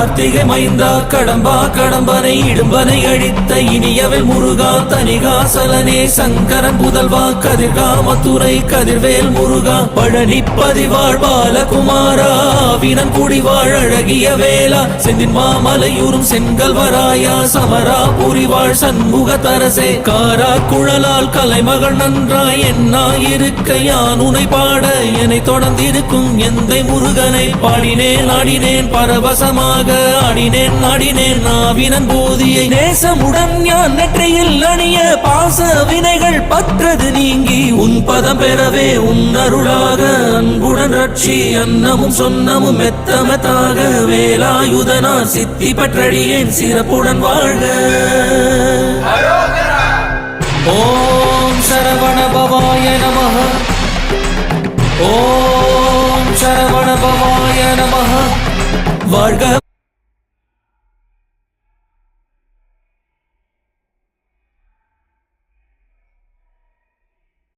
கார்த்திகை மைந்தா கடம்பா கடம்பனை இடும்பனை அழித்த இனியவள் முருகா தனிகாசலனே சங்கரன் புதல்வா கதிர்காமத்துறை கதிர்வேல் முருகா பழனி பதிவாழ் பாலகுமாரா வினன் குடிவாழ் அழகிய வேளா செந்தின் மாமலையூரும் செங்கல்வராயா சமரா புரிவாழ் சண்முக தரசே காரா குழலால் கலைமகள் நன்றாய் என்னாயிருக்க யான் உனை பாட என்னை தொடர்ந்திருக்கும் எந்தை முருகனை பாடினேன் ஆடினேன் பரவசமாக ஆடினேன் நாடினேன் நாவினன் போதியை நேசமுடன் ஞான் நெற்றியில் அணிய பாச வினைகள் பற்றது நீங்கி உன் பதம் பெறவே உன் அருளாக அன்புடன் ரட்சி அன்னமும் சொன்னமும் மெத்தமத்தாக வேலாயுதனார் சித்தி பற்றடியேன் சிறப்புடன் வாழ்க. ஓம் சரவண பவாய நமஹ. ஓம் சரவண பவாய நமஹ. வாழ்க.